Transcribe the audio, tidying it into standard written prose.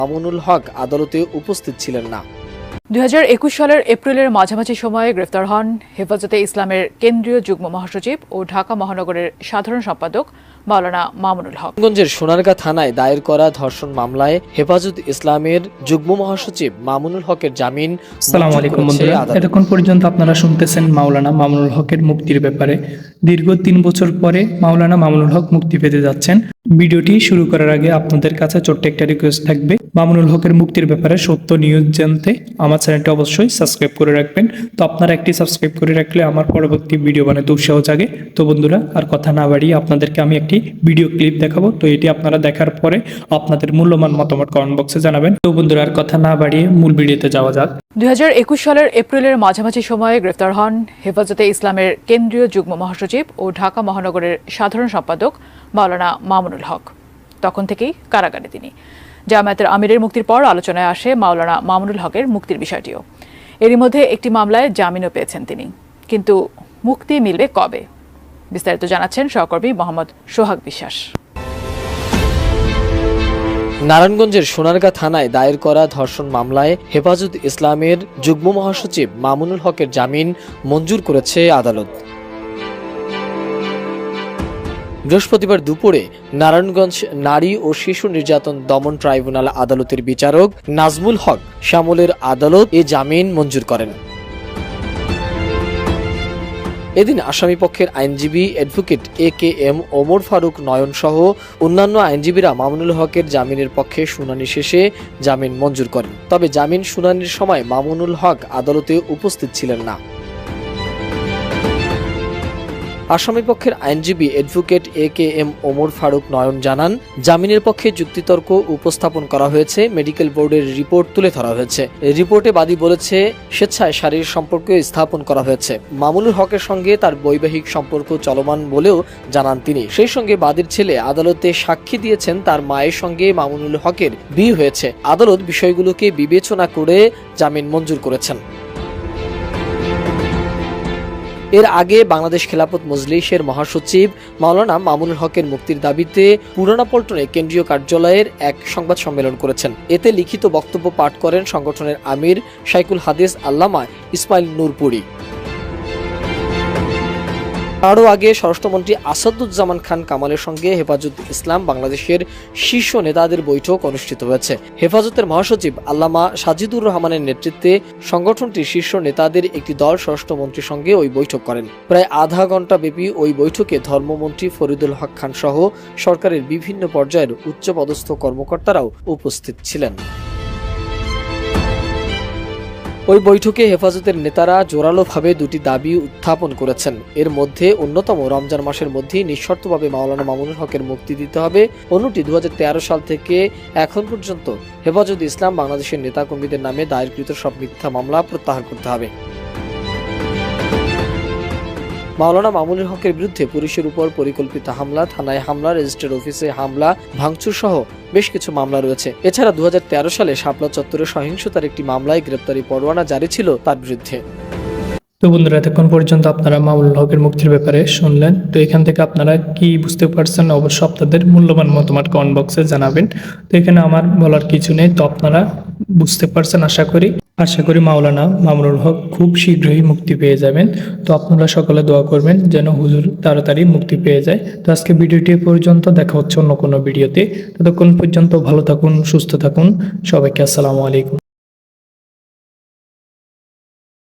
মামুনুল হক আদালতে উপস্থিত ছিলেন না। 2021 সালের এপ্রিলের মাঝামাঝি সময়ে গ্রেফতার হন হেফাজতে ইসলামের কেন্দ্রীয় যুগ্ম মহাসচিব ও ঢাকা মহানগরের সাধারণ সম্পাদক মাওলানা মামুনুল হক। নারায়ণগঞ্জের সোনারগাঁ থানায় দায়ের করা ধর্ষণ মামলায় হেফাজত ইসলামের যুগ্ম মহাসচিব মামুনুল হকের জামিন। আসসালামু আলাইকুম বন্ধুরা, এতক্ষণ পর্যন্ত আপনারা শুনতেছেন মাওলানা মামুনুল হকের মুক্তির ব্যাপারে। দীর্ঘ 3 বছর পরে মাওলানা মামুনুল হক মুক্তি পেতে যাচ্ছেন। ভিডিওটি শুরু করার আগে আপনাদের কাছে ছোট্ট একটা রিকোয়েস্ট থাকবে, মামুনুল হকের মুক্তির ব্যাপারে সত্য নিউজ জানতে আমার চ্যানেলটি অবশ্যই সাবস্ক্রাইব করে রাখবেন। তো আপনারা একটি সাবস্ক্রাইব করে রাখলে আমার পরবর্তী ভিডিও বানাতে উৎসাহ জাগে। তো বন্ধুরা, আর কথা না বাড়িয়ে আপনাদেরকে আমি একটি ভিডিও ক্লিপ দেখাবো। তো এটি আপনারা দেখার পরে আপনাদের মূল্যবান মতামত কমেন্ট বক্সে জানাবেন। তো বন্ধুরা, আর কথা না বাড়িয়ে মূল ভিডিওতে যাওয়া যাক। 2021 সালের এপ্রিলের মাঝামাঝি সময়ে গ্রেফতার হন হেফাজতে ইসলামের কেন্দ্রীয় যুগ্ম মহাসচিব ও ঢাকা মহানগরের সাধারণ সম্পাদক মাওলানা মামুনুল হক। তখন থেকেই কারাগারে তিনি। জামায়াতের আমিরের মুক্তির পর আলোচনায় আসে মাওলানা মামুনুল হকের মুক্তির বিষয়টিও। এরই মধ্যে একটি মামলায় জামিনও পেয়েছেন তিনি। কিন্তু মুক্তি মিলবে কবে? বিস্তারিত জানাচ্ছেন সহকর্মী মোহাম্মদ সোহাগ বিশ্বাস। নারায়ণগঞ্জের সোনারগাঁ থানায় দায়ের করা ধর্ষণ মামলায় হেফাজত ইসলামের যুগ্ম মহাসচিব মামুনুল হকের জামিন মঞ্জুর করেছে আদালত। বৃহস্পতিবার দুপুরে নারায়ণগঞ্জ নারী ও শিশু নির্যাতন দমন ট্রাইব্যুনাল আদালতের বিচারক নাজমুল হক শ্যামলের আদালত এ জামিন মঞ্জুর করেন। এদিন আসামিপক্ষের আইনজীবী অ্যাডভোকেট AKM ওমর ফারুক নয়ন সহ অন্যান্য আইনজীবীরা মামুনুল হকের জামিনের পক্ষে শুনানি শেষে জামিন মঞ্জুর করেন। তবে জামিন শুনানির সময় মামুনুল হক আদালতে উপস্থিত ছিলেন না। আসামিপক্ষের আইনজীবী অ্যাডভোকেট AKM ওমর ফারুক নয়ন জানান, জামিনের পক্ষে যুক্তিতর্ক উপস্থাপন করা হয়েছে। মেডিকেল বোর্ডের রিপোর্ট তুলে ধরা হয়েছে। রিপোর্টে বাদী বলেছে স্বেচ্ছায় শারীরিক সম্পর্ক স্থাপন করা হয়েছে। মামুনুল হকের সঙ্গে তার বৈবাহিক সম্পর্ক চলমান বলেও জানান তিনি। সেই সঙ্গে বাদীর ছেলে আদালতে সাক্ষী দিয়েছেন তার মায়ের সঙ্গে মামুনুল হকের বিয়ে হয়েছে। আদালত বিষয়গুলোকে বিবেচনা করে জামিন মঞ্জুর করেছেন। এর আগে বাংলাদেশ খেলাফত মজলিসের মহাসচিব মাওলানা মামুনুল হকের মুক্তির দাবিতে পুরানা পল্টনে কেন্দ্রীয় কার্যালয়ের এক সংবাদ সম্মেলন করেছেন। এতে লিখিত বক্তব্য পাঠ করেন সংগঠনের আমির শাইখুল হাদিস আল্লামা ইসমাইল নূরপুরি। আরও আগে স্বরাষ্ট্রমন্ত্রী আসাদুজ্জামান খান কামালের সঙ্গে হেফাজত ইসলাম বাংলাদেশের শীর্ষ নেতাদের বৈঠক অনুষ্ঠিত হয়েছে। হেফাজতের মহাসচিব আল্লামা সাজিদুর রহমানের নেতৃত্বে সংগঠনটির শীর্ষ নেতাদের একটি দল স্বরাষ্ট্রমন্ত্রীর সঙ্গে ওই বৈঠক করেন। প্রায় আধা ঘণ্টা ব্যাপী ওই বৈঠকে ধর্মমন্ত্রী ফরিদুল হক খান সহ সরকারের বিভিন্ন পর্যায়ের উচ্চপদস্থ কর্মকর্তারাও উপস্থিত ছিলেন। ওই বৈঠকে হেফাজতের নেতারা জোরালোভাবে দুটি দাবি উত্থাপন করেছেন। এর মধ্যে অন্যতম রমজান মাসের মধ্যেই নিঃশর্তভাবে মাওলানা মামুনুল হকের মুক্তি দিতে হবে। অন্যটি 2013 সাল থেকে এখন পর্যন্ত হেফাজত ইসলাম বাংলাদেশের নেতাকর্মীদের নামে দায়েরকৃত সব মিথ্যা মামলা প্রত্যাহার করতে হবে। মাওলানা মামুনুল হকের বিরুদ্ধে পুলিশের উপর পরিকল্পিত হামলা, থানায় হামলা, রেজিস্ট্রার অফিসে হামলা, ভাঙচুর সহ বেশ কিছু মামলা রয়েছে। এছাড়া 2013 সালে শাপলা চত্বরে সহিংসতার একটি মামলায় গ্রেপ্তারি পরোয়ানা জারি ছিল তার বিরুদ্ধে। তো বন্ধুরা, এতক্ষণ পর্যন্ত আপনারা মামুনুল হকের মুক্তির ব্যাপারে শুনলেন। তো এখান থেকে আপনারা কি বুঝতে পারছেন অবশ্যই আপনাদের মূল্যবান মতামত কমেন্ট বক্সে জানাবেন। তো এখানে আমার বলার কিছু নেই। তো আপনারা বুঝতে পারছেন আশা করি মাওলানা মামুনুল হক খুব শীঘ্রই মুক্তি পেয়ে যাবেন। তো আপনারা সকলে দোয়া করবেন যেন হুজুর তাড়াতাড়ি মুক্তি পেয়ে যায়। তো আজকে ভিডিওটি পর্যন্ত, দেখা হচ্ছে অন্য কোনো ভিডিওতে। ততক্ষণ পর্যন্ত ভালো থাকুন, সুস্থ থাকুন। সবাইকে আসসালামু আলাইকুম।